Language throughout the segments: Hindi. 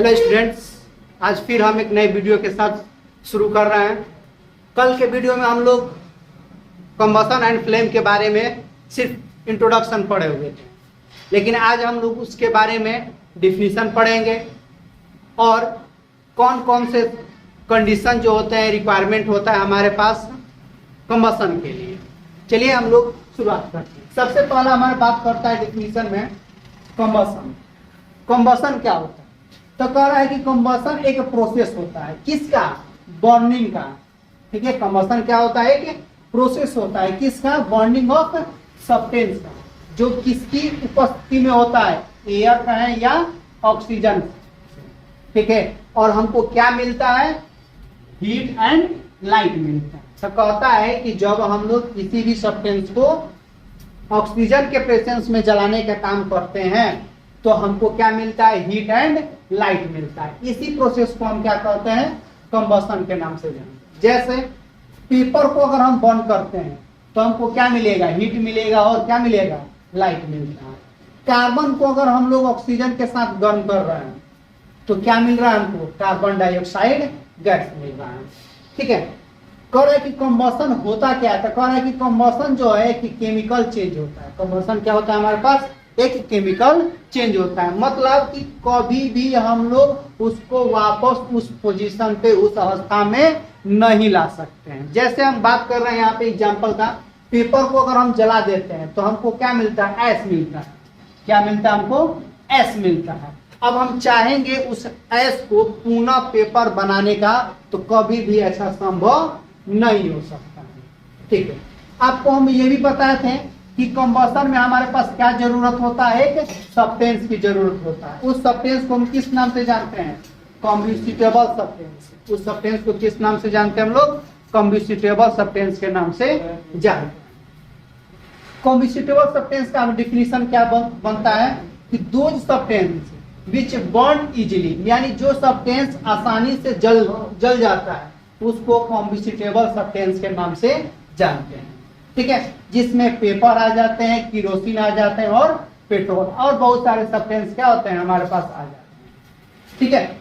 हेलो स्टूडेंट्स, आज फिर हम एक नए वीडियो के साथ शुरू कर रहे हैं। कल के वीडियो में हम लोग कंबशन एंड फ्लेम के बारे में सिर्फ इंट्रोडक्शन पढ़े हुए थे, लेकिन आज हम लोग उसके बारे में डिफिनीशन पढ़ेंगे और कौन कौन से कंडीशन जो होते हैं, रिक्वायरमेंट होता है हमारे पास कंबशन के लिए। चलिए हम लोग शुरुआत करते हैं। सबसे पहला हमारे बात करता है डिफिनीशन में कंबशन। कंबशन क्या होता है? तो कह रहा है कि कंबशन एक प्रोसेस होता है, किसका? बर्निंग का। ठीक है, कंबशन क्या होता है? एक प्रोसेस होता है, किसका? बर्निंग ऑफ सब्सटेंस का, जो किसकी उपस्थिति में होता है, एयर का है या ऑक्सीजन। ठीक है, और हमको क्या मिलता है? हीट एंड लाइट मिलता है। तो कहता है कि जब हम लोग किसी भी सब्सटेंस को ऑक्सीजन के प्रेजेंस में जलाने का काम करते हैं तो हमको क्या मिलता है? हीट एंड लाइट मिलता है। इसी प्रोसेस को हम क्या कहते हैं? कंबशन के नाम से जानते हैं। जैसे पेपर को अगर हम बर्न करते हैं तो हमको क्या मिलेगा? हीट मिलेगा और क्या मिलेगा? लाइट मिलता है। कार्बन को अगर हम लोग ऑक्सीजन के साथ बर्न कर रहे हैं तो क्या मिल रहा है हमको? कार्बन डाइऑक्साइड गैस मिल रहा है। ठीक है, कह रहा है कि कंबशन होता क्या है? तो कह रहा है कि कंबशन जो है कि केमिकल चेंज होता है। कंबशन क्या होता है? हमारे पास एक केमिकल चेंज होता है, मतलब कि कभी भी हम लोग उसको वापस उस पोजीशन पे, उस अवस्था में नहीं ला सकते हैं। जैसे हम बात कर रहे हैं यहाँ पे एग्जांपल का, पेपर को अगर हम जला देते हैं तो हमको क्या मिलता है? ऐश मिलता है। क्या मिलता है हमको? ऐश मिलता है। अब हम चाहेंगे उस ऐश को पुनः पेपर बनाने का तो कभी भी ऐसा संभव नहीं हो सकता है। ठीक है, आपको हम ये भी बताए थे कि कंबशन में हमारे पास क्या जरूरत होता है? एक सब्सटेंस की जरूरत होता है। उस सब्सटेंस को हम किस नाम से जानते हैं? Combustible substance. उस सब्सटेंस को किस नाम से जानते हैं हम लोग? कम्बस्टिबल सब्सटेंस के नाम से जानते हैं। कम्बस्टिबल सब्सटेंस का डिफिनीशन क्या बनता है कि those substance which burn easily, यानी जो सब्सटेंस आसानी से जल जाता है उसको कम्बस्टिबल सब्सटेंस के नाम से जानते हैं। ठीक है, जिसमें पेपर आ जाते हैं, किरोसिन आ जाते हैं और पेट्रोल और बहुत सारे सब्सटेंस क्या होते हैं हमारे पास आ जाते हैं। ठीक है,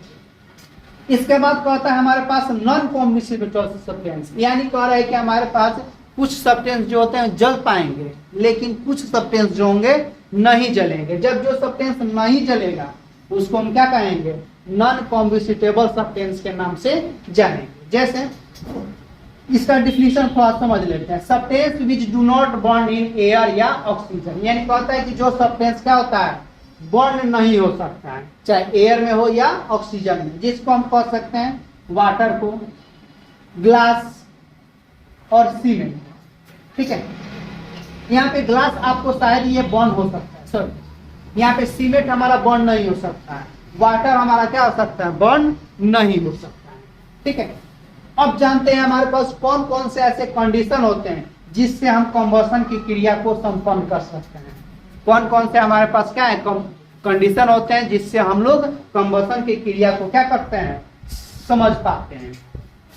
इसके बाद कहता है हमारे पास नॉन कम्बस्टिबल सब्सटेंस, यानी कह रहा है कि हमारे पास कुछ सब्सटेंस जो होते हैं जल पाएंगे, लेकिन कुछ सब्सटेंस जो होंगे नहीं जलेंगे। जब जो सब्सटेंस नहीं जलेगा उसको हम क्या कहेंगे? नॉन कम्बस्टिबल सब्सटेंस के नाम से जानेंगे। जैसे इसका डिफिनीशन थोड़ा समझ लेते हैं। Substance which do not burn in air या ऑक्सीजन, यानी कहता है कि जो सब्सटेंस क्या होता है? बर्न नहीं हो सकता है, चाहे एयर में हो या ऑक्सीजन में, जिसको हम कह सकते हैं वाटर को, ग्लास और सीमेंट। ठीक है, यहाँ पे ग्लास आपको शायद ये बर्न हो सकता है, सॉरी यहाँ पे सीमेंट हमारा बर्न नहीं हो सकता है, वाटर हमारा क्या हो सकता है? बर्न नहीं हो सकता है। ठीक है, अब जानते हैं हमारे पास कौन कौन से ऐसे कंडीशन होते हैं जिससे हम कंबशन की क्रिया को संपन्न कर सकते हैं। कौन कौन से हमारे पास क्या है कंडीशन होते हैं जिससे हम लोग कंबशन की क्रिया को क्या करते हैं? समझ पाते हैं।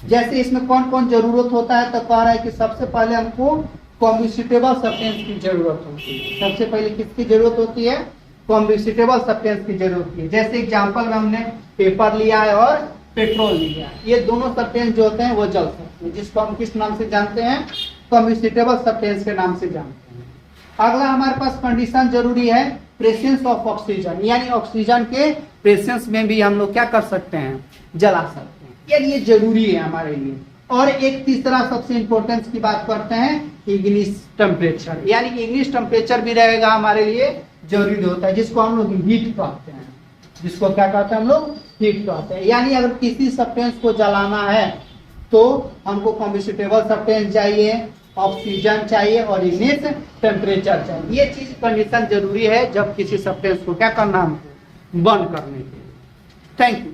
जैसे इसमें कौन कौन जरूरत होता है? तो कह रहा है कि सबसे पहले हमको कम्बस्टिबल सब्सटेंस की जरूरत होती है। सबसे पहले किसकी जरूरत होती है? कम्बस्टिबल सब्सटेंस की जरूरत होती है। जैसे एग्जाम्पल में हमने पेपर लिया है और पेट्रोल लिया, ये दोनों सब्सटेंस जो होते हैं वो जल सकते हैं, जिसको हम किस नाम से जानते हैं? कम्बस्टिबल सब्सटेंस के नाम से जानते हैं। अगला हमारे पास कंडीशन जरूरी है प्रेजेंस ऑफ ऑक्सीजन, यानी ऑक्सीजन के प्रेजेंस में भी हम लोग क्या कर सकते हैं? जला सकते हैं, यानी ये जरूरी है हमारे लिए। और एक तीसरा सबसे इंपॉर्टेंस की बात करते हैं इग्निश टेम्परेचर, यानी इग्निश टेम्परेचर भी रहेगा हमारे लिए जरूरी होता है, जिसको हम लोग हीट कहते हैं। जिसको क्या कहते हैं हम लोग? हीट कहते हैं। यानी अगर किसी सब्सटेंस को जलाना है तो हमको कम्बस्टिबल सब्सटेंस चाहिए, ऑक्सीजन चाहिए और इग्निश टेम्परेचर चाहिए। ये चीज कंडीशन जरूरी है जब किसी सब्सटेंस को क्या करना हमको? बर्न करने के लिए। Thank you.